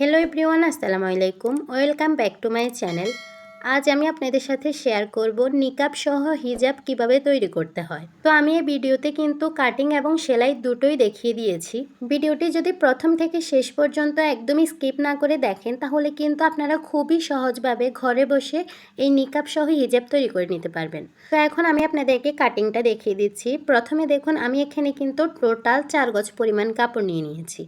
Hello everyone, আসসালামু আলাইকুম। Welcome back to my channel. আজ আমি আপনাদের সাথে শেয়ার করব নিকাব সহ হিজাব কিভাবে তৈরি করতে হয়। তো আমি এই ভিডিওতে কিন্তু কাটিং এবং সেলাই দুটোই দেখিয়ে দিয়েছি। ভিডিওটি যদি প্রথম থেকে শেষ পর্যন্ত একদমই স্কিপ না করে দেখেন তাহলে কিন্তু আপনারা খুবই সহজভাবে ঘরে বসে এই নিকাব সহ হিজাব তৈরি করে নিতে পারবেন। তো এখন আমি আপনাদেরকে কাটিংটা দেখিয়ে দিচ্ছি। প্রথমে দেখুন, আমি এখানে কিন্তু টোটাল 4 গজ পরিমাণ কাপড় নিয়ে নিয়েছি।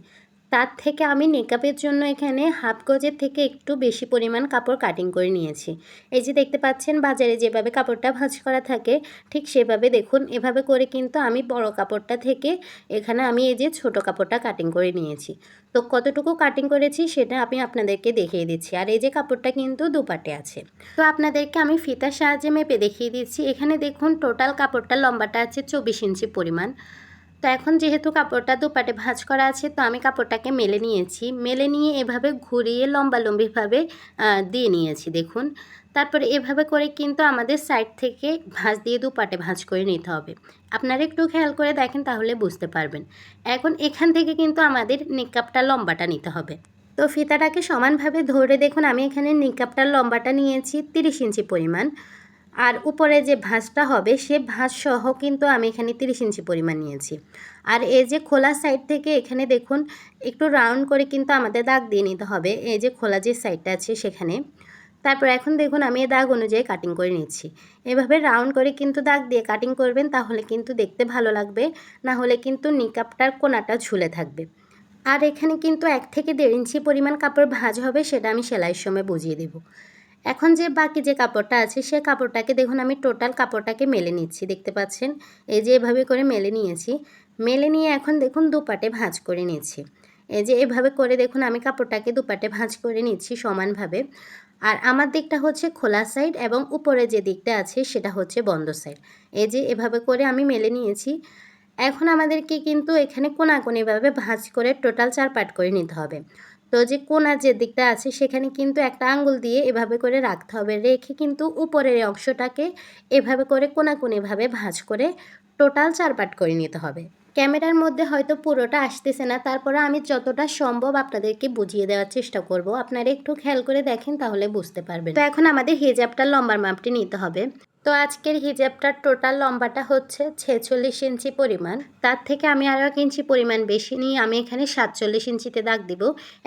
তার থেকে আমি নিকাবের জন্য এখানে হাফ গজের থেকে একটু বেশি পরিমাণ কাপড় কাটিং করে নিয়েছি। এই যে দেখতে পাচ্ছেন বাজারে যেভাবে কাপড়টা ভাঁজ করা থাকে ঠিক সেভাবে দেখুন এভাবে করে কিন্তু আমি বড় কাপড়টা থেকে এখানে আমি এই যে ছোট কাপড়টা কাটিং করে নিয়েছি। তো কতটুকু কাটিং করেছি সেটা আমি আপনাদেরকে দেখিয়ে দিচ্ছি। আর এই যে কাপড়টা কিন্তু দুপাটে আছে। তো আপনাদেরকে আমি ফিতার সাহায্যে মেপে দেখিয়ে দিচ্ছি। এখানে দেখুন টোটাল কাপড়টা লম্বাটা আছে 24 ইঞ্চি পরিমাণ। তো এখন যেহেতু কাপড়টা দুপাটে ভাঁজ করা আছে তো আমি কাপড়টাকে মেলে নিয়েছি। মেলে নিয়ে এভাবে ঘুরিয়ে লম্বালম্বিভাবে দিয়ে নিয়েছি দেখুন। তারপরে এভাবে করে কিন্তু আমাদের সাইড থেকে ভাঁজ দিয়ে দুপাটে ভাঁজ করে নিতে হবে। আপনারা একটু খেয়াল করে দেখেন তাহলে বুঝতে পারবেন। এখন এখান থেকে কিন্তু আমাদের নিকাবটা লম্বাটা নিতে হবে। তো ফিতাটাকে সমানভাবে ধরে দেখুন আমি এখানে নিকাবটার লম্বাটা নিয়েছি 30 ইঞ্চি পরিমাণ। আর উপরে যে ভাঁজটা হবে সে ভাঁজ সহ কিন্তু আমি এখানে 30 ইঞ্চি পরিমাণ নিয়েছি। আর এই যে খোলা সাইড থেকে এখানে দেখুন একটু রাউন্ড করে কিন্তু আমাদের দাগ দিয়ে নিতে হবে। এই যে খোলা যে সাইডটা আছে সেখানে। তারপর এখন দেখুন আমি এই দাগ অনুযায়ী কাটিং করে নিচ্ছি। এভাবে রাউন্ড করে কিন্তু দাগ দিয়ে কাটিং করবেন, তাহলে কিন্তু দেখতে ভালো লাগবে। না হলে কিন্তু নিকাবটার কোনাটা ঝুলে থাকবে। আর এখানে কিন্তু 1 থেকে 1.5 ইঞ্চি পরিমাণ কাপড় ভাঁজ হবে, সেটা আমি সেলাইয়ের সময় বুঝিয়ে দেব। এখন যে বাকি যে কাপড়টা আছে সে কাপড়টাকে দেখুন আমি টোটাল কাপড়টাকে মেলে নিচ্ছি। দেখতে পাচ্ছেন এই যে এভাবে করে মেলে নিয়েছি। মেলে নিয়ে এখন দেখুন দুপাটে ভাঁজ করে নিচ্ছি। এই যে এভাবে করে দেখুন আমি কাপড়টাকে দুপাটে ভাঁজ করে নিচ্ছি সমানভাবে। আর আমার দিকটা হচ্ছে খোলা সাইড এবং উপরে যে দিকটা আছে সেটা হচ্ছে বন্ধ সাইড। এই যে এভাবে করে আমি মেলে নিয়েছি। এখন আমাদেরকে কিন্তু এখানে কোনাকুনিভাবে ভাঁজ করে টোটাল 4 পার্ট করে নিতে হবে। তো যে কোণার যে দিকটা আছে সেখানে কিন্তু একটা আঙ্গুল দিয়ে এভাবে করে রাখতে হবে। রেখে কিন্তু উপরের অংশটাকে এভাবে করে কোনাকুনিভাবে ভাঁজ করে টোটাল 4 পার্ট করে নিতে হবে। ক্যামেরার মধ্যে হয়তো পুরোটা আসতেছে না, তারপরে আমি যতটা সম্ভব আপনাদেরকে বুঝিয়ে দেওয়ার চেষ্টা করব। আপনারা একটু খেয়াল করে দেখেন তাহলে বুঝতে পারবেন। তো এখন আমাদের হিজাবটার লম্বার মাপটি নিতে হবে। তো আজকের হিজাবটার টোটাল লম্বাটা হচ্ছে 46 ইঞ্চি পরিমাণ। তার থেকে আমি আরও 1 ইঞ্চি পরিমাণ বেশি নিয়ে আমি এখানে 47 ইঞ্চিতে দাগ দিব।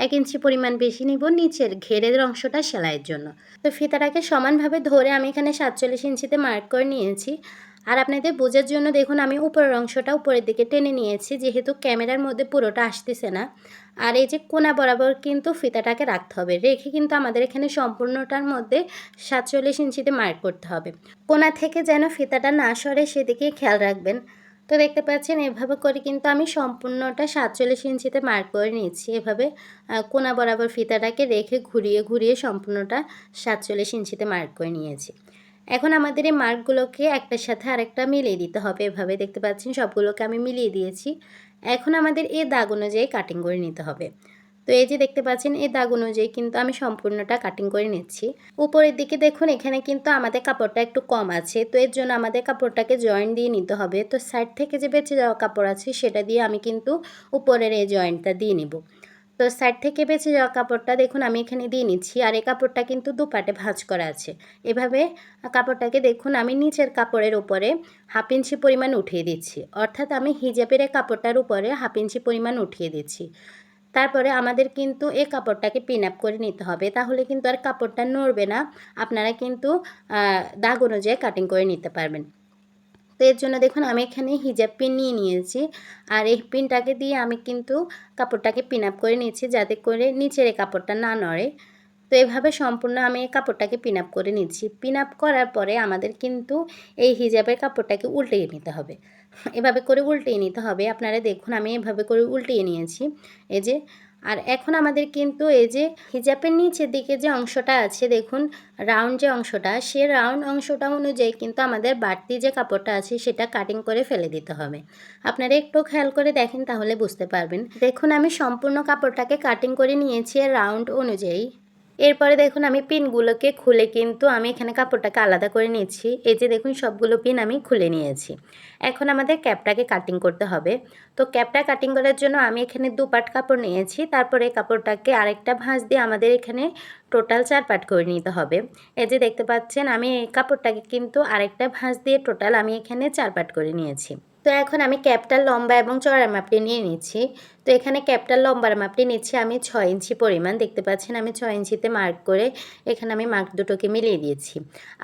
1 ইঞ্চি পরিমাণ বেশি নিব নিচের ঘেরের অংশটা সেলাইয়ের জন্য। তো ফিতাটাকে সমানভাবে ধরে আমি এখানে 47 ইঞ্চিতে মার্ক করে নিয়েছি। আর আপনাদের বোঝার জন্য দেখুন আমি উপরের অংশটা উপরের দিকে টেনে নিয়েছি, যেহেতু ক্যামেরার মধ্যে পুরোটা আসতেছে না। আর এই যে কোনা বরাবর কিন্তু ফিতাটাকে রাখতে হবে। রেখে কিন্তু আমাদের এখানে সম্পূর্ণটার মধ্যে 47 ইঞ্চিতে মার্ক করতে হবে। কোনা থেকে যেন ফিতাটা না সরে সেদিকে খেয়াল রাখবেন। তো দেখতে পাচ্ছেন এভাবে করে কিন্তু আমি সম্পূর্ণটা 47 ইঞ্চিতে মার্ক করে নিয়েছি। এভাবে কোনা বরাবর ফিতাটাকে রেখে ঘুরিয়ে ঘুরিয়ে সম্পূর্ণটা 47 ইঞ্চিতে মার্ক করে নিয়েছি। এখন আমাদের এই মার্কগুলোকে একটার সাথে আরেকটা মিলিয়ে দিতে হবে। এভাবে দেখতে পাচ্ছেন সবগুলোকে আমি মিলিয়ে দিয়েছি। এখন আমাদের এই দাগ অনুযায়ী কাটিং করে নিতে হবে। তো এই যে দেখতে পাচ্ছেন এই দাগ অনুযায়ী কিন্তু আমি সম্পূর্ণটা কাটিং করে নিচ্ছি। উপরের দিকে দেখুন এখানে কিন্তু আমাদের কাপড়টা একটু কম আছে, তো এর জন্য আমাদের কাপড়টাকে জয়েন্ট দিয়ে নিতে হবে। তো সাইড থেকে যে বেঁচে যাওয়া কাপড় আছে সেটা দিয়ে আমি কিন্তু উপরের এই জয়েন্টটা দিয়ে নিব। তো সাইড থেকে বেঁচে যাওয়া কাপড়টা দেখুন আমি এখানে দিয়ে নিচ্ছি। আর এই কাপড়টা কিন্তু দুপাটে ভাঁজ করা আছে। এভাবে কাপড়টাকে দেখুন আমি নিচের কাপড়ের উপরে 1/2 ইঞ্চি পরিমাণ উঠিয়ে দিচ্ছি। অর্থাৎ আমি হিজাবের এই কাপড়টার উপরে 1/2 ইঞ্চি পরিমাণ উঠিয়ে দিচ্ছি। তারপরে আমাদের কিন্তু এই কাপড়টাকে পিন আপ করে নিতে হবে, তাহলে কিন্তু আর কাপড়টা নড়বে না। আপনারা কিন্তু দাগ অনুযায়ী কাটিং করে নিতে পারবেন। তো এর জন্য দেখুন আমি এখানে হিজাব পিন নিয়ে নিয়েছি। আর এই পিনটাকে দিয়ে আমি কিন্তু কাপড়টাকে পিন আপ করে নিয়েছি যাতে করে নিচের এই কাপড়টা না নড়ে। তো এভাবে সম্পূর্ণ আমি এই কাপড়টাকে পিন আপ করে নিচ্ছি। পিন আপ করার পরে আমাদের কিন্তু এই হিজাবের কাপড়টাকে উল্টিয়ে নিতে হবে। এভাবে করে উল্টিয়ে নিতে হবে। আপনারা দেখুন আমি এভাবে করে উল্টিয়ে নিয়েছি। এই যে আর এখন আমাদের কিন্তু এই যে হিজাবের নিচের দিকে যে অংশটা আছে দেখুন রাউন্ড যে অংশটা, সে রাউন্ড অংশটা অনুযায়ী কিন্তু আমাদের বাড়তি যে কাপড়টা আছে সেটা কাটিং করে ফেলে দিতে হবে। আপনারা একটু খেয়াল করে দেখেন তাহলে বুঝতে পারবেন। দেখুন আমি সম্পূর্ণ কাপড়টাকে কাটিং করে নিয়েছি রাউন্ড অনুযায়ী। এরপরে দেখুন আমি পিনগুলোকে খুলে কিন্তু আমি এখানে কাপড়টাকে আলাদা করে নিচ্ছি। এই যে দেখুন সবগুলো পিন আমি খুলে নিয়েছি। এখন আমাদের ক্যাপটাকে কাটিং করতে হবে। তো ক্যাপটা কাটিং করার জন্য আমি এখানে 2 পাট কাপড় নিয়েছি। তারপরে কাপড়টাকে আরেকটা ভাঁজ দিয়ে আমাদের এখানে টোটাল 4 পাট করে নিতে হবে। এই যে দেখতে পাচ্ছেন আমি এই কাপড়টাকে কিন্তু আরেকটা ভাঁজ দিয়ে টোটাল আমি এখানে 4 পাট করে নিয়েছি। তো এখন আমি ক্যাপটার লম্বা এবং চওড়ার মাপটি নিয়ে নিচ্ছি। তো এখানে ক্যাপটার লম্বার মাপটি নিচ্ছি আমি 6 ইঞ্চি পরিমাণ। দেখতে পাচ্ছেন আমি 6 ইঞ্চিতে মার্ক করে এখানে আমি মার্ক দুটোকে মিলিয়ে দিয়েছি।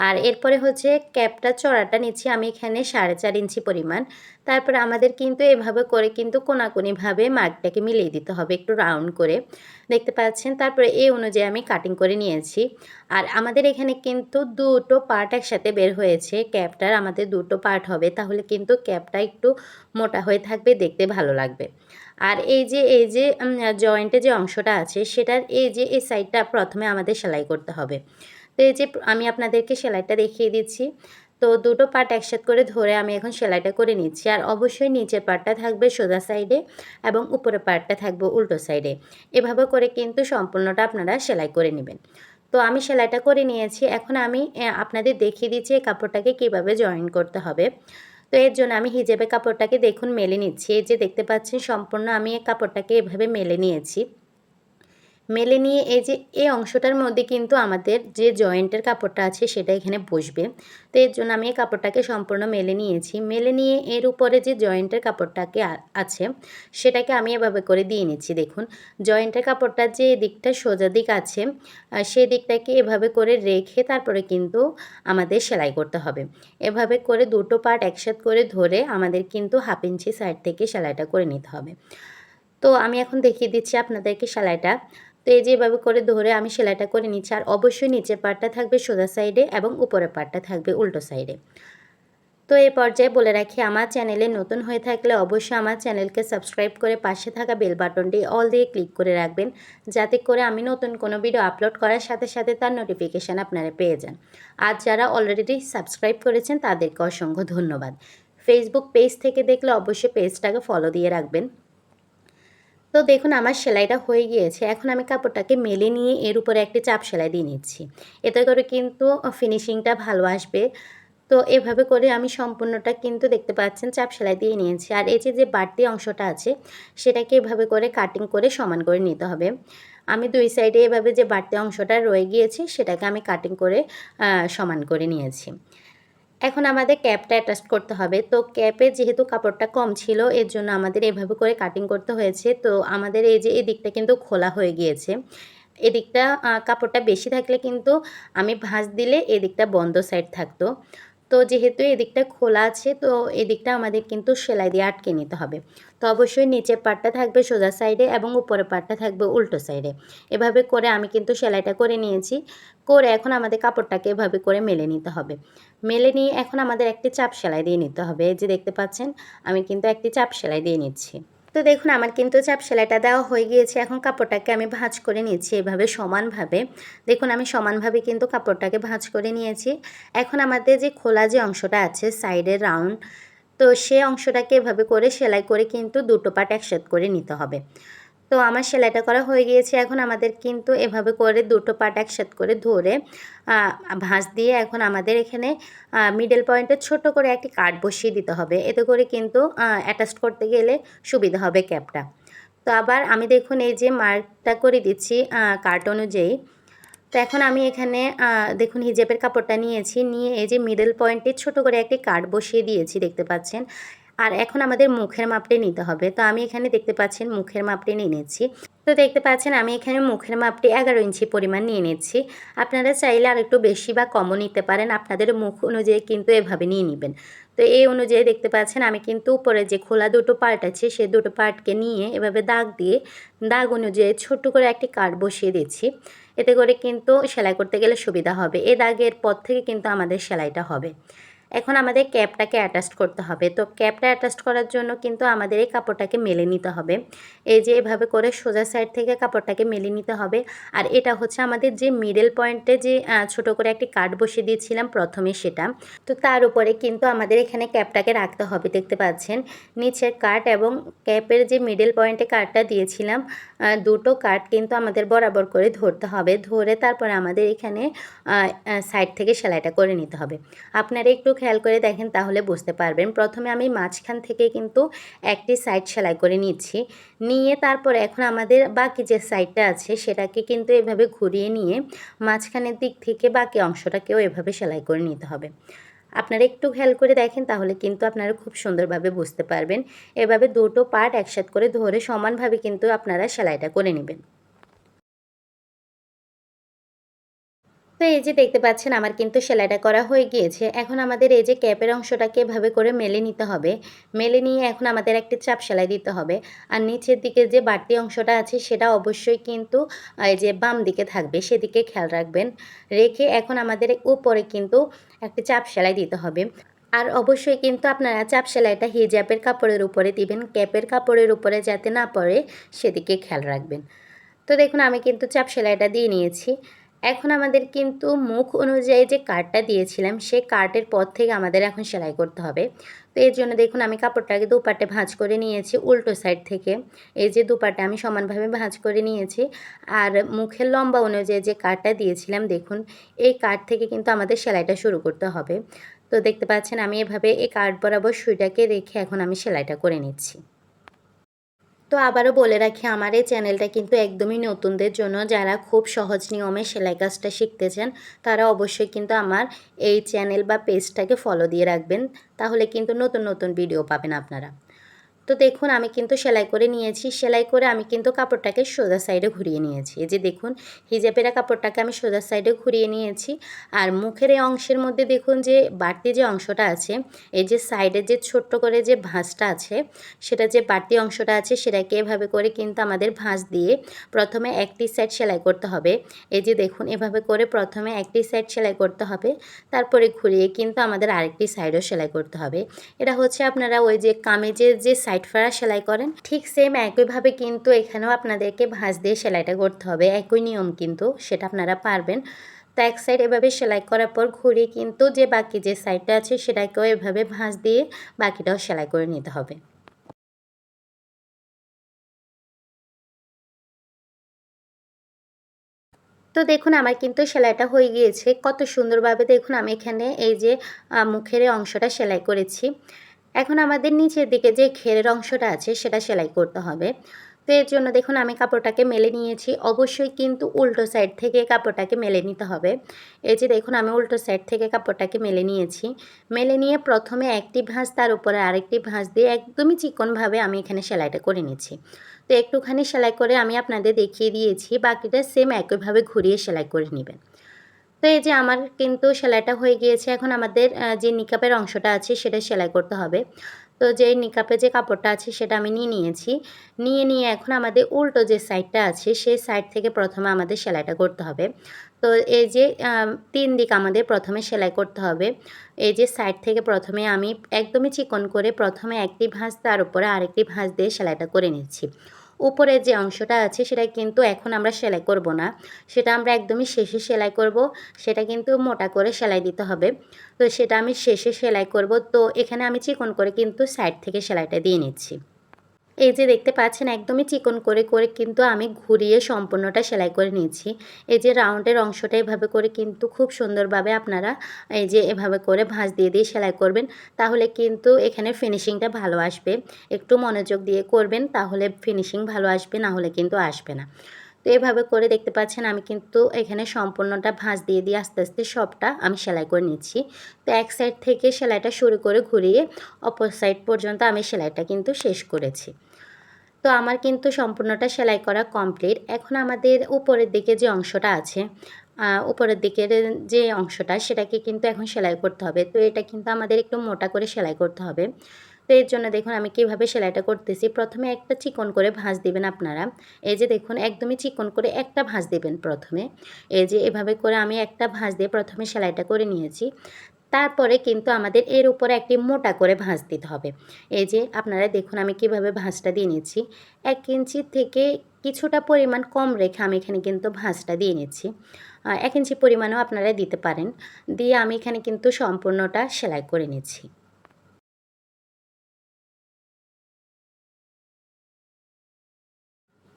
আর এরপরে হচ্ছে ক্যাপটার চওড়াটা নিচ্ছি আমি এখানে 4.5 ইঞ্চি পরিমাণ। তারপরে আমাদের কিন্তু এভাবে করে কিন্তু কোনাকুনিভাবে মার্কটাকে মিলিয়ে দিতে হবে একটু রাউন্ড করে। দেখতে পাচ্ছেন তারপরে এই অনুযায়ী আমি কাটিং করে নিয়েছি। আর আমাদের এখানে কিন্তু দুটো পার্ট একসাথে বের হয়েছে। ক্যাপটার আমাদের দুটো পার্ট হবে, তাহলে কিন্তু ক্যাপটা একটু মোটা হয়ে থাকবে, দেখতে ভালো লাগবে। আর এই যে জয়েন্টের যে অংশটা আছে সেটার এই সাইডটা প্রথমে আমাদের সেলাই করতে হবে। তো এই যে আমি আপনাদেরকে সেলাইটা দেখিয়ে দিচ্ছি। তো দুটো পার্ট একসাথে করে ধরে আমি এখন সেলাইটা করে নিচ্ছি। আর অবশ্যই নিচের পার্টটা থাকবে সোজা সাইডে এবং উপরের পার্টটা থাকবে উল্টো সাইডে। এভাবে করে কিন্তু সম্পূর্ণটা আপনারা সেলাই করে নেবেন। তো আমি সেলাইটা করে নিয়েছি। এখন আমি আপনাদের দেখিয়ে দিচ্ছি এই কাপড়টাকে কীভাবে জয়েন করতে হবে। তো এর জন্য আমি হিজাবের কাপড়টাকে দেখুন মেলে নিচ্ছি। এই যে দেখতে পাচ্ছেন সম্পূর্ণ আমি এই কাপড়টাকে এভাবে মেলে নিয়েছি। মেলে নিয়ে এই যে এই অংশটার মধ্যে কিন্তু আমাদের যে জয়েন্টের কাপড়টা আছে সেটা এখানে বসবে। তো এর জন্য আমি এই কাপড়টাকে সম্পূর্ণ মেলে নিয়েছি। মেলে নিয়ে এর উপরে যে জয়েন্টের কাপড়টাকে আছে সেটাকে আমি এভাবে করে দিয়ে নিচ্ছি। দেখুন জয়েন্টের কাপড়টার যে দিকটা সোজা দিক আছে সেই দিকটাকে এভাবে করে রেখে তারপরে কিন্তু আমাদের সেলাই করতে হবে। এভাবে করে দুটো পার্ট একসাথে করে ধরে আমাদের কিন্তু 1/2 ইঞ্চি সাইড থেকে সেলাইটা করে নিতে হবে। তো আমি এখন দেখিয়ে দিচ্ছি আপনাদেরকে সেলাইটা। তো এই যে এভাবে করে ধরে আমি সেলাইটা করে নিচ্ছি। আর অবশ্যই নিচের পার্টটা থাকবে সোজা সাইডে এবং উপরের পার্টটা থাকবে উল্টো সাইডে। তো এই পর্যায়ে বলে রাখি আমার চ্যানেলে নতুন হয়ে থাকলে অবশ্যই আমার চ্যানেলকে সাবস্ক্রাইব করে পাশে থাকা বেল বাটনটি অল দিয়ে ক্লিক করে রাখবেন, যাতে করে আমি নতুন কোনো ভিডিও আপলোড করার সাথে সাথে তার নোটিফিকেশান আপনারা পেয়ে যান। আর যারা অলরেডি সাবস্ক্রাইব করেছেন তাদেরকে অসংখ্য ধন্যবাদ। ফেসবুক পেজ থেকে দেখলে অবশ্যই পেজটাকে ফলো দিয়ে রাখবেন। তো দেখুন আমার সেলাইটা হয়ে গিয়েছে। এখন আমি কাপড়টাকে মেলে নিয়ে এর উপরে একটি চাপ সেলাই দিয়ে নিচ্ছি। এতে করে কিন্তু ফিনিশিংটা ভালো আসবে। তো এভাবে করে আমি সম্পূর্ণটা কিন্তু দেখতে পাচ্ছেন চাপ সেলাই দিয়ে নিয়েছি। আর এই যে বাড়তি অংশটা আছে সেটাকে এভাবে করে কাটিং করে সমান করে নিতে হবে। আমি 2 সাইডে এভাবে যে বাড়তি অংশটা রয়ে গিয়েছে সেটাকে আমি কাটিং করে সমান করে নিয়েছি। এখন আমাদের ক্যাপটা অ্যাটাচ করতে হবে। তো ক্যাপে যেহেতু কাপড়টা কম ছিল এর জন্য আমাদের এভাবে করে কাটিং করতে হয়েছে। তো আমাদের এই যে এদিকটা কিন্তু খোলা হয়ে গিয়েছে। এদিকটা কাপড়টা বেশি থাকলে কিন্তু আমি ভাঁজ দিলে এদিকটা বন্ধ সাইড থাকতো। তো যেহেতু এদিকটা খোলা আছে তো এদিকটা আমাদের কিন্তু সেলাই দিয়ে আটকে নিতে হবে। তো অবশ্যই নিচের পার্টটা থাকবে সোজা সাইডে এবং উপরের পার্টটা থাকবে উল্টো সাইডে। এভাবে করে আমি কিন্তু সেলাইটা করে নিয়েছি। করে এখন আমাদের কাপড়টাকে এভাবে করে মেলে নিতে হবে। মেলে নিয়ে এখন আমাদের একটি চাপ সেলাই দিয়ে নিতে হবে। এই যে দেখতে পাচ্ছেন আমি কিন্তু একটি চাপ সেলাই দিয়ে নিচ্ছি। তো দেখুন আমার কিন্তু চাপ সেলাইটা দেওয়া হয়ে গিয়েছে। এখন কাপড়টাকে আমি ভাঁজ করে নিচ্ছি এভাবে সমানভাবে। দেখুন আমি সমানভাবে কিন্তু কাপড়টাকে ভাঁজ করে নিয়েছি। এখন আমাদের যে খোলা যে অংশটা আছে সাইডের রাউন্ড, তো সেই অংশটাকে এভাবে করে সেলাই করে কিন্তু দুটো পার্ট একসাথে করে নিতে হবে। তো আমার সেলাইটা করা হয়ে গিয়েছে। এখন আমাদের কিন্তু এভাবে করে দুটো পার্ট একসাথে করে ধরে ভাঁজ দিয়ে এখন আমাদের এখানে মিডল পয়েন্টে ছোট করে একটি কাট বসিয়ে দিতে হবে। এতে করে কিন্তু অ্যাটাচ করতে গেলে সুবিধা হবে ক্যাপটা। তো আবার আমি দেখুন এই যে মার্কটা করে দিচ্ছি কাট অনুযায়ী। তো এখন আমি এখানে দেখুন হিজাবের কাপড়টা নিয়েছি, নিয়ে এই যে মিডল পয়েন্টে ছোট করে একটি কাট বসিয়ে দিয়েছি দেখতে পাচ্ছেন। আর এখন আমাদের মুখের মাপটি নিতে হবে। তো আমি এখানে দেখতে পাচ্ছেন মুখের মাপটি নিয়ে নিচ্ছি। তো দেখতে পাচ্ছেন আমি এখানে মুখের মাপটি 11 ইঞ্চি পরিমাণ নিয়ে নিচ্ছি। আপনারা চাইলে আর একটু বেশি বা কমও নিতে পারেন, আপনাদের মুখ অনুযায়ী কিন্তু এভাবে নিয়ে নেবেন। তো এই অনুযায়ী দেখতে পাচ্ছেন আমি কিন্তু উপরে যে খোলা দুটো পার্ট আছে সেই দুটো পার্টকে নিয়ে এভাবে দাগ দিয়ে দাগ অনুযায়ী ছোট্ট করে একটি কাট বসিয়ে দিচ্ছি। এতে করে কিন্তু সেলাই করতে গেলে সুবিধা হবে। এই দাগের পর থেকে কিন্তু আমাদের সেলাইটা হবে। এখন আমাদের ক্যাপটাকে অ্যাটাচ করতে হবে। তো ক্যাপটা অ্যাটাচ করার জন্য কিন্তু আমাদের এই কাপড়টাকে মেলে নিতে হবে। এই যে এভাবে করে সোজা সাইড থেকে কাপড়টাকে মেলে নিতে হবে। আর এটা হচ্ছে আমাদের যে মিডল পয়েন্টে যে ছোট করে একটি কাট বসিয়ে দিয়েছিলাম প্রথমে সেটা। তো তার উপরে কিন্তু আমাদের এখানে ক্যাপটাকে রাখতে হবে। দেখতে পাচ্ছেন নিচের কাট এবং ক্যাপের যে মিডল পয়েন্টে কাটটা দিয়েছিলাম দুটো কাট কিন্তু আমাদের বরাবর করে ধরতে হবে। ধরে তারপরে আমাদের এখানে সাইড থেকে সেলাইটা করে নিতে হবে। আপনারা একটু খেয়াল করে দেখেন তাহলে বুঝতে পারবেন। প্রথমে আমি মাঝখান থেকে কিন্তু একটি সাইড সেলাই করে নিচ্ছি। নিয়ে তারপরে এখন আমাদের বাকি যে সাইডটা আছে সেটাকে কিন্তু এভাবে ঘুরিয়ে নিয়ে মাঝখানের দিক থেকে বাকি অংশটাকেও এভাবে সেলাই করে নিতে হবে। আপনারা একটু খেয়াল করে দেখেন তাহলে কিন্তু আপনারা খুব সুন্দরভাবে বুঝতে পারবেন। এভাবে দুটো পার্ট একসাথে করে ধরে সমানভাবে কিন্তু আপনারা সেলাইটা করে নেবেন। তো এই যে দেখতে পাচ্ছেন আমার কিন্তু সেলাইটা করা হয়ে গিয়েছে। এখন আমাদের এই যে ক্যাপের অংশটাকে এভাবে করে মেলে নিতে হবে। মেলে নিয়ে এখন আমাদের একটি চাপ সেলাই দিতে হবে। আর নিচের দিকে যে বাড়তি অংশটা আছে সেটা অবশ্যই কিন্তু এই যে বাম দিকে থাকবে, সেদিকে খেয়াল রাখবেন। রেখে এখন আমাদের উপরে কিন্তু একটি চাপ সেলাই দিতে হবে। আর অবশ্যই কিন্তু আপনারা চাপ সেলাইটা হিজাবের কাপড়ের উপরে দিবেন, ক্যাপের কাপড়ের উপরে যাতে না পড়ে সেদিকে খেয়াল রাখবেন। তো দেখুন আমি কিন্তু চাপ সেলাইটা দিয়ে নিয়েছি। এখন আমাদের কিন্তু মুখ অনুযায়ী যে কাটটা দিয়েছিলাম সেই কাটের পর থেকে আমাদের এখন সেলাই করতে হবে। তো এর জন্য দেখুন আমি কাপড়টাকে দুপাটে ভাঁজ করে নিয়েছি উল্টো সাইড থেকে। এই যে দুপাটে আমি সমানভাবে ভাঁজ করে নিয়েছি। আর মুখের লম্বা অনুযায়ী যে কাটটা দিয়েছিলাম দেখুন এই কাট থেকে কিন্তু আমাদের সেলাইটা শুরু করতে হবে। তো দেখতে পাচ্ছেন আমি এভাবে এই কাট বরাবর সুইটাকে রেখে এখন আমি সেলাইটা করে নিচ্ছি। তো আবারও বলে রাখি আমার এই চ্যানেলটা কিন্তু একদমই নতুনদের জন্য, যারা খুব সহজ নিয়মে সেলাই কাজটা শিখতে চান তারা অবশ্যই কিন্তু আমার এই চ্যানেল বা পেজটাকে ফলো দিয়ে রাখবেন, তাহলে কিন্তু নতুন নতুন ভিডিও পাবেন আপনারা। তো দেখুন আমি কিন্তু সেলাই করে নিয়েছি। সেলাই করে আমি কিন্তু কাপড়টাকে সোজা সাইডে ঘুরিয়ে নিয়েছি। এই যে দেখুন হিজাবেরা কাপড়টাকে আমি সোজা সাইডে ঘুরিয়ে নিয়েছি। আর মুখের এই অংশের মধ্যে দেখুন যে বাড়তি যে অংশটা আছে, এই যে সাইডে যে ছোট্ট করে যে ভাঁজটা আছে, সেটা যে বাড়তি অংশটা আছে সেটাকে এভাবে করে কিন্তু আমাদের ভাঁজ দিয়ে প্রথমে একটি সাইড সেলাই করতে হবে। এই যে দেখুন এভাবে করে প্রথমে একটি সাইড সেলাই করতে হবে, তারপরে ঘুরিয়ে কিন্তু আমাদের আরেকটি সাইডও সেলাই করতে হবে। এটা হচ্ছে আপনারা ওই যে কামিজের যে সাইড ফাড়া সেলাই করেন ঠিক সেম একইভাবে কিন্তু এখানেও আপনাদেরকে ভাঁজ দিয়ে সেলাইটা করতে হবে। একই নিয়ম কিন্তু, সেটা আপনারা পারবেন। তো এক সাইড এভাবে সেলাই করার পর ঘুরিয়ে কিন্তু যে বাকি যে সাইডটা আছে সেটাকেও এভাবে ভাঁজ দিয়ে বাকিটাও সেলাই করে নিতে হবে। তো দেখুন আমার কিন্তু সেলাইটা হয়ে গিয়েছে। কত সুন্দরভাবে দেখুন আমি এখানে এই যে মুখের এই অংশটা সেলাই করেছি। এখন আমাদের নিচের দিকে যে ঘেরের অংশটা আছে সেটা সেলাই করতে হবে। তো এর জন্য দেখুন আমি কাপড়টাকে মেলে নিয়েছি। অবশ্যই কিন্তু উল্টো সাইড থেকে কাপড়টাকে মেলে নিতে হবে। এই যে দেখুন আমি উল্টো সাইড থেকে কাপড়টাকে মেলে নিয়েছি। মেলে নিয়ে প্রথমে একটি ভাঁজ তার উপরে আরেকটি ভাঁজ দিয়ে একদমই চিকনভাবে আমি এখানে সেলাইটা করে নিচ্ছি। তো একটুখানি সেলাই করে আমি আপনাদের দেখিয়ে দিয়েছি, বাকিটা সেম একইভাবে ঘুরিয়ে সেলাই করে নেবেন। তো এই যে আমার কিন্তু সেলাইটা হয়ে গিয়েছে। এখন আমাদের যে নিকাপের অংশটা আছে সেটা সেলাই করতে হবে। তো যেই নিকাপে যে কাপড়টা আছে সেটা আমি নিয়েছি। নিয়ে এখন আমাদের উল্টো যে সাইডটা আছে সেই সাইড থেকে প্রথমে আমাদের সেলাইটা করতে হবে। তো এই যে ৩ দিক আমাদের প্রথমে সেলাই করতে হবে। এই যে সাইড থেকে প্রথমে আমি একদমই চিকন করে প্রথমে একটি ভাঁজ তার উপরে আরেকটি ভাঁজ দিয়ে সেলাইটা করে নিচ্ছি। উপরের যে অংশটা আছে সেটা কিন্তু এখন আমরা সেলাই করব না, সেটা আমরা একদমই শেষে সেলাই করব। সেটা কিন্তু মোটা করে সেলাই দিতে হবে। তো সেটা আমি শেষে সেলাই করব। তো এখানে আমি চিকন করে কিন্তু সাইড থেকে সেলাইটা দিয়ে নিচ্ছি। এই যে দেখতে পাচ্ছেন একদমই চিকন করে কিন্তু আমি ঘুরিয়ে সম্পূর্ণটা সেলাই করে নিয়েছি। এই যে রাউন্ডের অংশটা এভাবে করে কিন্তু খুব সুন্দরভাবে আপনারা এই যে এভাবে করে ভাঁজ দিয়ে সেলাই করবেন, তাহলে কিন্তু এখানে ফিনিশিংটা ভালো আসবে। একটু মনোযোগ দিয়ে করবেন তাহলে ফিনিশিং ভালো আসবে, না হলে কিন্তু আসবে না। তো এভাবে করে দেখতে পাচ্ছেন আমি কিন্তু এখানে সম্পূর্ণটা ভাঁজ দিয়ে আস্তে সবটা আমি সেলাই করে নিচ্ছি। তো এক সাইড থেকে সেলাইটা শুরু করে ঘুরিয়ে অপর সাইড পর্যন্ত আমি সেলাইটা কিন্তু শেষ করেছি। তো আমার কিন্তু সম্পূর্ণটা সেলাই করা কমপ্লিট। এখন আমাদের উপরের দিকে যে অংশটা আছে, উপরের দিকের যে অংশটা সেটাকে কিন্তু এখন সেলাই করতে হবে। তো এটা কিন্তু আমাদের একটু মোটা করে সেলাই করতে হবে। তো এর জন্য দেখুন আমি কিভাবে সেলাইটা করতেছি। প্রথমে একটা চিকন করে ভাঁজ দিবেন আপনারা। এই যে দেখুন একদমই চিকন করে একটা ভাঁজ দিবেন প্রথমে। এই যে এভাবে করে আমি একটা ভাঁজ দিয়ে প্রথমে সেলাইটা করে নিয়েছি। তারপরে কিন্তু আমাদের এর উপরে একটি মোটা করে ভাঁজ দিতে হবে। এই যে আপনারা দেখুন আমি কিভাবে ভাঁজটা দিয়ে নিচ্ছি। 1 ইঞ্চি থেকে কিছুটা পরিমাণ কম রেখে আমি এখানে কিন্তু ভাঁজটা দিয়ে নিচ্ছি। 1 ইঞ্চি পরিমাণও আপনারা দিতে পারেন। দিয়ে আমি এখানে কিন্তু সম্পূর্ণটা সেলাই করে নিচ্ছি।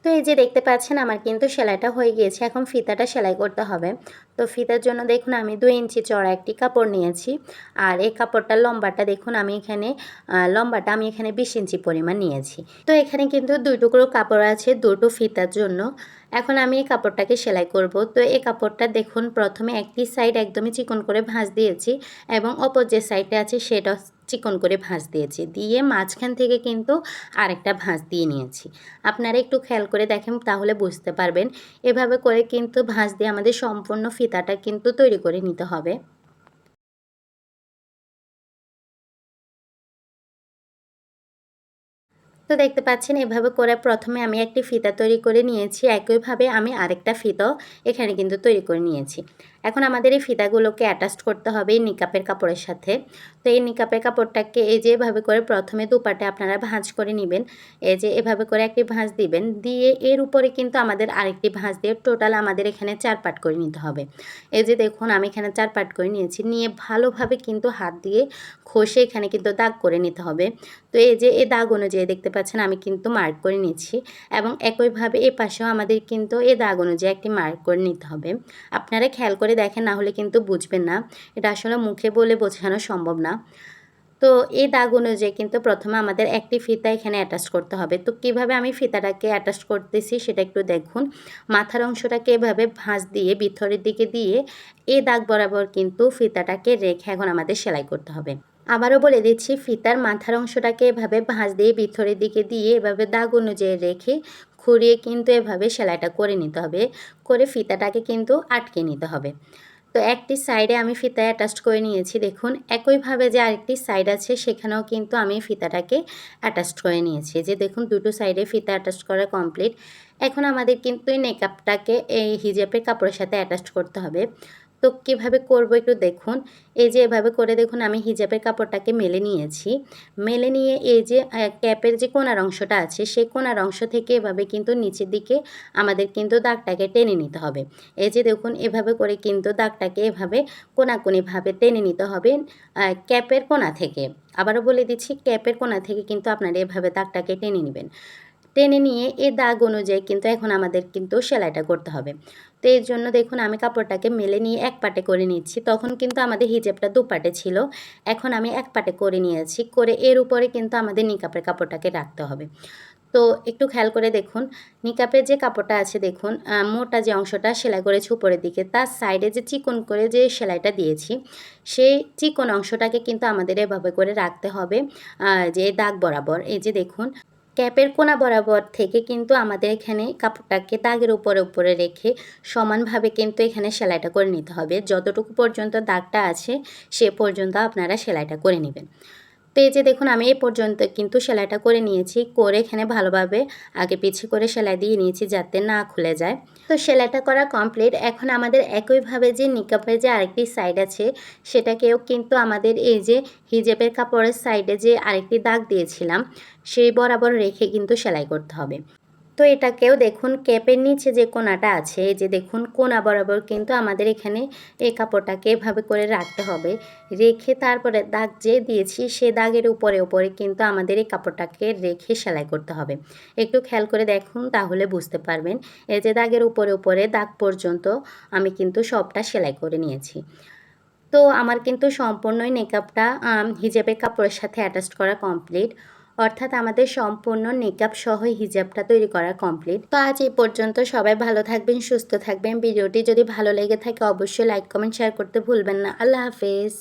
তো এই যে দেখতে পাচ্ছেন আমার কিন্তু সেলাইটা হয়ে গিয়েছে। এখন ফিতাটা সেলাই করতে হবে। তো ফিতার জন্য দেখুন আমি 2 ইঞ্চি চওড়া একটি কাপড় নিয়েছি। আর এই কাপড়টার লম্বাটা দেখুন আমি এখানে লম্বাটা আমি এখানে 20 ইঞ্চি পরিমাণ নিয়েছি। তো এখানে কিন্তু 2 টুকরো কাপড় আছে দুটো ফিতার জন্য। এখন আমি এই কাপড়টাকে সেলাই করব। তো এই কাপড়টা দেখুন প্রথমে একটি সাইড একদমই চিকন করে ভাঁজ দিয়েছি এবং অপর যে সাইডটা আছে সেটা চিকন করে ভাঁজ দিয়েছি। দিয়ে মাঝখান থেকে কিন্তু আরেকটা ভাঁজ দিয়ে নিয়েছি। আপনারা একটু খেয়াল করে দেখেন তাহলে বুঝতে পারবেন। এভাবে করে কিন্তু ভাঁজ দিয়ে আমাদের সম্পূর্ণ ফিতাটা কিন্তু তৈরি করে নিতে হবে। তো দেখতে পাচ্ছেন এভাবে করে প্রথমে আমি একটি ফিতা তৈরি করে নিয়েছি। একইভাবে আমি আরেকটা ফিতাও এখানে কিন্তু তৈরি করে নিয়েছি। এখন আমাদের এই ফিতাগুলোকে অ্যাটাচ করতে হবে এই নিকাপের কাপড়ের সাথে। তো এই নিকাপের কাপড়টাকে এই যে এভাবে করে প্রথমে দুপাটে আপনারা ভাঁজ করে নেবেন। এই যে এভাবে করে একটি ভাঁজ দিবেন। দিয়ে এর উপরে কিন্তু আমাদের আরেকটি ভাঁজ দিয়ে টোটাল আমাদের এখানে 4 পাট করে নিতে হবে। এই যে দেখুন আমি এখানে 4 পাট করে নিয়েছি। নিয়ে ভালোভাবে কিন্তু হাত দিয়ে ঘষে এখানে কিন্তু দাগ করে নিতে হবে। তো এই যে এই দাগ অনুযায়ী দেখতে পাচ্ছেন আমি কিন্তু মার্ক করে নিচ্ছি এবং একইভাবে এ পাশেও আমাদের কিন্তু এই দাগ অনুযায়ী একটি মার্ক করে নিতে হবে। আপনারা খেয়াল করে দেখেন না হলে কিন্তু বুঝবেন না। এটা আসলে মুখে বলে বোঝানো সম্ভব না। তো এই দাগ অনুযায়ী কিন্তু প্রথমে আমাদের একটি ফিতা এখানে অ্যাটাচ করতে হবে। তো কিভাবে আমি ফিতাটাকে অ্যাটাচ করতেছি সেটা একটু দেখুন। মাথার অংশটাকে এভাবে ভাঁজ দিয়ে ভিতরের দিকে দিয়ে এই দাগ বরাবর কিন্তু ফিতাটাকে রেখে এখন আমাদের সেলাই করতে হবে। আবারও বলে দিচ্ছি ফিতার মাথার অংশটাকে এভাবে ভাঁজ দিয়ে ভিতরের দিকে দিয়ে এভাবে দাগ অনুযায়ী রেখে ঘুরিয়ে কিন্তু এভাবে সেলাইটা করে নিতে হবে। করে ফিতাটাকে কিন্তু আটকে নিতে হবে। তো একটি সাইডে আমি ফিতা অ্যাটাচ করে নিয়েছি দেখুন। একইভাবে যে আরেকটি সাইড আছে সেখানেও কিন্তু আমি ফিতাটাকে অ্যাটাচ করে নিয়েছি। যে দেখুন দুটো সাইডে ফিতা অ্যাটাচ করা কমপ্লিট। এখন আমাদের কিন্তু এই নেকআপটাকে এই হিজাবের কাপড়ের সাথে অ্যাটাচ করতে হবে। তো কীভাবে করব একটু দেখুন। এই যে এভাবে করে দেখুন আমি হিজাবের কাপড়টাকে মেলে নিয়েছি। মেলে নিয়ে এই যে ক্যাপের যে কোণার অংশটা আছে সেই কোণার অংশ থেকে এভাবে কিন্তু নিচের দিকে আমাদের কিন্তু দাগটাকে টেনে নিতে হবে। এই যে দেখুন এভাবে করে কিন্তু দাগটাকে এভাবে কোণাকুণিভাবে টেনে নিতে হবে ক্যাপের কোণা থেকে। আবারও বলে দিচ্ছি ক্যাপের কোণা থেকে কিন্তু আপনারা এভাবে দাগটাকে টেনে নেবেন। টেনে নিয়ে এই দাগ অনুযায়ী কিন্তু এখন আমাদের কিন্তু সেলাইটা করতে হবে। তো এর জন্য দেখুন আমি কাপড়টাকে মেলে নিয়ে এক পাটে করে নিচ্ছি। তখন কিন্তু আমাদের হিজাবটা দুপাটে ছিল। এখন আমি এক পাটে করে নিয়েছি। করে এর উপরে কিন্তু আমাদের নিকাপের কাপড়টাকে রাখতে হবে। তো একটু খেয়াল করে দেখুন নিকাপের যে কাপড়টা আছে দেখুন মোটা যে অংশটা সেলাই করেছি উপরের দিকে তার সাইডে যে চিকন করে যে সেলাইটা দিয়েছি সেই চিকন অংশটাকে কিন্তু আমাদের এভাবে করে রাখতে হবে যে দাগ বরাবর। এই যে দেখুন ক্যাপের কোণা বরাবর থেকে কিন্তু আমাদের এখানে কাপড়টাকে দাগের উপরে রেখে সমানভাবে কিন্তু এখানে সেলাইটা করে নিতে হবে। যতটুকু পর্যন্ত দাগটা আছে সে পর্যন্ত আপনারা সেলাইটা করে নেবেন। তো এই যে দেখুন আমি এই পর্যন্ত কিন্তু সেলাইটা করে নিয়েছি। করে এখানে ভালোভাবে আগে পিছে করে সেলাই দিয়ে নিয়েছি যাতে না খুলে যায়। তো সেলাইটা করা কমপ্লিট। এখন আমাদের একইভাবে যে নিকাপের যে আরেকটি সাইড আছে সেটাকেও কিন্তু আমাদের এই যে হিজাবের কাপড়ের সাইডে যে আরেকটি দাগ দিয়েছিলাম সেই বরাবর রেখে কিন্তু সেলাই করতে হবে। তো এটাকেও দেখুন ক্যাপের নিচে যে কোণাটা আছে এই যে দেখুন কোণা বরাবর কিন্তু আমাদের এখানে এই কাপড়টাকে এভাবে করে রাখতে হবে। রেখে তারপরে দাগ যে দিয়েছি সে দাগের উপরে কিন্তু আমাদের এই কাপড়টাকে রেখে সেলাই করতে হবে। একটু খেয়াল করে দেখুন তাহলে বুঝতে পারবেন। এই যে দাগের উপরে দাগ পর্যন্ত আমি কিন্তু সবটা সেলাই করে নিয়েছি। তো আমার কিন্তু সম্পূর্ণই নেকআপটা হিজাবের কাপড়ের সাথে অ্যাটাচ করা কমপ্লিট। অর্থাৎ আমাদের সম্পূর্ণ নেকআপ সহ হিজাবটা তৈরি করা কমপ্লিট। তো আজ এই পর্যন্ত সবাই ভালো থাকবেন সুস্থ থাকবেন। ভিডিওটি যদি ভালো লেগে থাকে অবশ্যই লাইক কমেন্ট শেয়ার করতে ভুলবেন না। আল্লাহ হাফেজ।